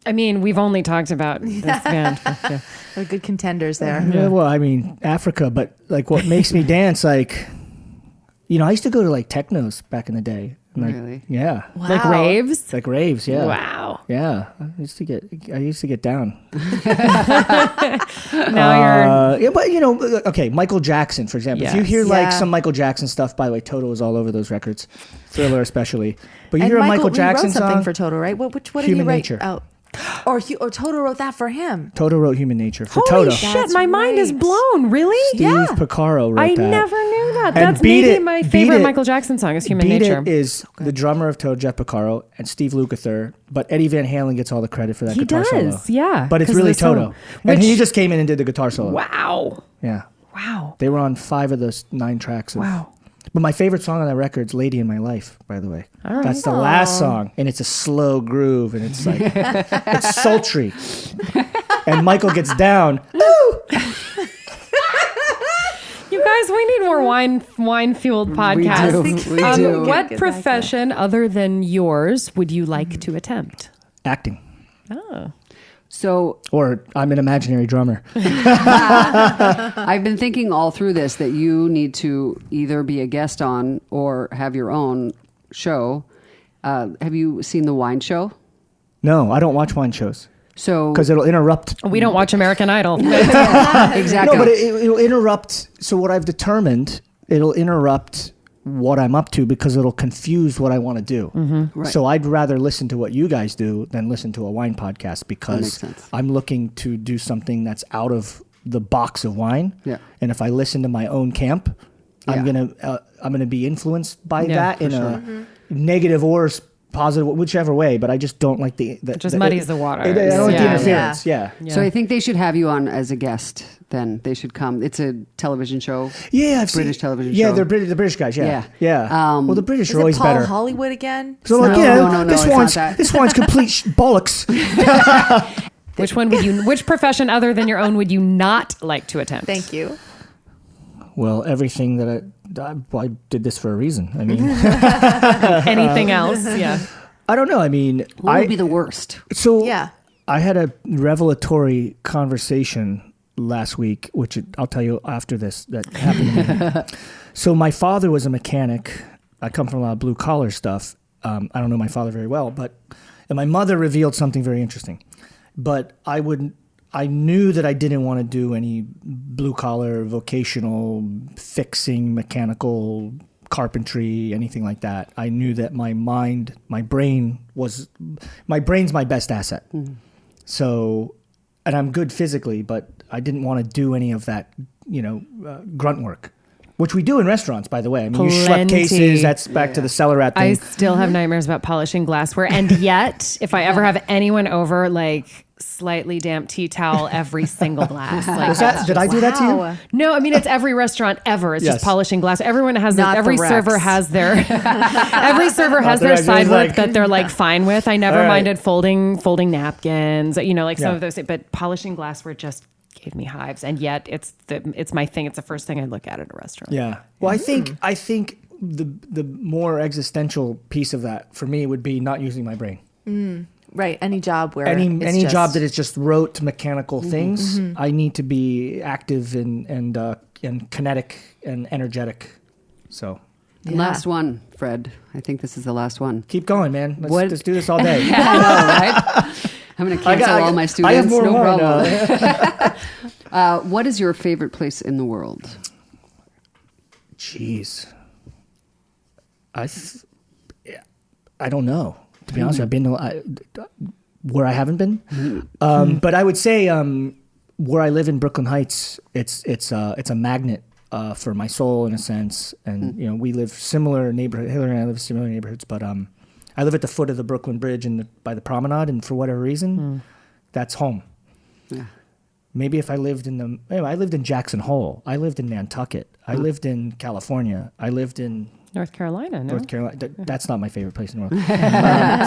I mean, we've only talked about this band. Yeah. They're good contenders there. Yeah, well, I mean, Africa, but like what makes me dance, like, I used to go to like technos back in the day. And, like, Really? Yeah. Wow. Like raves. Like raves, yeah. Wow. Yeah. I used to get down. Now Yeah, but okay, Michael Jackson, for example. If you Yes. hear like Yeah. some Michael Jackson stuff, by the way, Toto was all over those records, Thriller especially. But you And hear a Michael he Jackson wrote something song. for Toto, right? What did Human he write? Nature. Oh, or Toto wrote that for him. Toto wrote Human Nature for Holy Toto. shit! That's My mind is right. blown. Really? Steve Yeah. Picaro wrote I that. never knew that. And That's Beat maybe It- my Beat favorite It- Michael Jackson song is Human Beat Nature. It is the drummer of Toto, Jeff Picaro, and Steve Lukather, but Eddie Van Halen gets all the credit for that He guitar solo. does, yeah, But it's 'cause of really the song. Toto. Which- And he just came in and did the guitar solo. Wow. Yeah. Wow. They were on 5 of the 9 tracks. Wow. But my favorite song on that record is Lady in My Life, by the way. All right. That's the last song, and it's a slow groove, and it's like, it's sultry. And Michael gets down. You guys, we need more wine fueled podcasts. We do. What Get back profession other than yours would you like to attempt? Acting. Oh. So Or I'm an imaginary drummer. I've been thinking all through this that you need to either be a guest on or have your own show. Have you seen the wine show? No, I don't watch wine shows So because it'll interrupt. We don't watch American Idol. exactly. No, but it'll interrupt. So what I've determined, it'll interrupt what I'm up to because it'll confuse what I want to do. Right. So I'd rather listen to what you guys do than listen to a wine podcast because makes sense. I'm looking to do something that's out of the box of wine. Yeah. And if I listen to my own camp, I'm Yeah. gonna be influenced by Yeah, that in a negative or positive, whichever way. But I just don't like the just muddies the water. I don't like the interference. Yeah. So I think they should have you on as a guest. Then they should come. It's a television show. Yeah, I've British seen, television yeah, show. they're the British guys. Yeah, Yeah. Well, the British Is are it always Paul better. Hollywood again? So like, No, this it's one's not that. this one's complete bollocks. Which profession other than your own would you not like to attempt? Thank you. Well, everything that I did this for a reason. I mean, Anything else? Yeah. I don't know. I mean, What would be the worst? So Yeah. I had a revelatory conversation last week, which I'll tell you after this, that happened to me. So my father was a mechanic. I come from a lot of blue collar stuff. I don't know my father very well, and my mother revealed something very interesting. But I knew that I didn't want to do any blue collar, vocational, fixing, mechanical, carpentry, anything like that. I knew that my brain's my best asset. Mm-hmm. So, and I'm good physically, but I didn't want to do any of that, grunt work, which we do in restaurants, by the way. I mean, you schlep cases, that's back to the cellar rat thing. I still have nightmares about polishing glassware. And yet, if I ever have anyone over, like slightly damp tea towel every single glass. Like, did I do that to you? No, I mean, it's every restaurant ever. It's Yes. just polishing glass. Everyone has Not every the server Rex. has their They're side work like- that they're like fine with. I never All right. minded folding napkins, some Yeah. of those things, but polishing glassware just gave me hives. And yet it's my thing. It's the first thing I look at a restaurant. Yeah. Well, I think the more existential piece of that for me would be not using my brain. Right. Any job where Any job that is just rote mechanical things, I need to be active and kinetic and energetic. So And last one, Fred. I think this is the last one. keep going, man. Let's do this all day. I know, right? I'm going to cancel all my students. I have more no and more, problem. What is your favorite place in the world? Jeez. I don't know. To be honest, I've been where I haven't been. But I would say where I live in Brooklyn Heights, it's a magnet for my soul in a sense. And we live similar neighborhood. Hilary and I live in similar neighborhoods, but I live at the foot of the Brooklyn Bridge by the promenade, and for whatever reason, that's home. Yeah. Maybe if I lived I lived in Jackson Hole. I lived in Nantucket. I lived in California. I lived in North Carolina, no? North Carolina. That's not my favorite place in the world.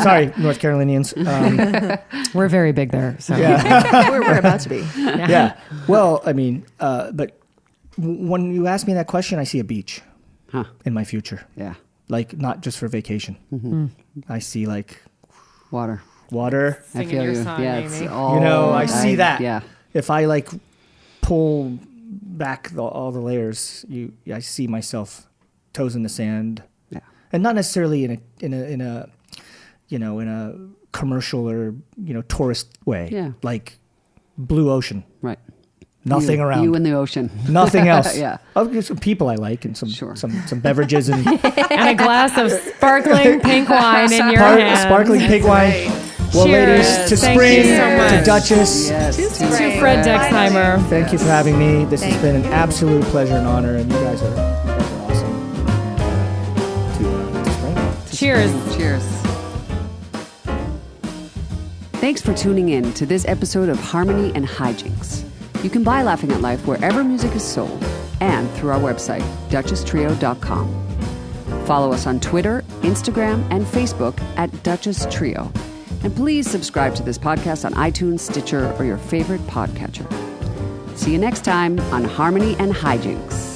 Sorry, North Carolinians. We're very big there. So we're about to be. Yeah. Well, I mean, but when you ask me that question, I see a beach in my future. Yeah. Like, not just for vacation. Mm-hmm. I see, like, Water. water. I feel your you. song, Yeah, Amy. it's all. I see that. Yeah. If I, like, pull back all the layers, I see myself toes in the sand. Yeah. And not necessarily in a commercial or tourist way. Yeah. Like blue ocean, Right. nothing around, You in the ocean. nothing else. Yeah. Oh, there's some people I like and some Sure. some beverages and and a glass of sparkling pink wine in your hand. sparkling pink wine. Well, Cheers. ladies, to Thank spring, you so much. to Duchess. Yes. To Fred Dexheimer. Thank you for having me. This has Thank been an absolute pleasure and honor, and you guys are awesome. To spring. Cheers. Cheers. Thanks for tuning in to this episode of Harmony and Hijinks. You can buy Laughing at Life wherever music is sold and through our website, duchesstrio.com. Follow us on Twitter, Instagram, and Facebook at Duchess Trio. And please subscribe to this podcast on iTunes, Stitcher, or your favorite podcatcher. See you next time on Harmony and Hijinks.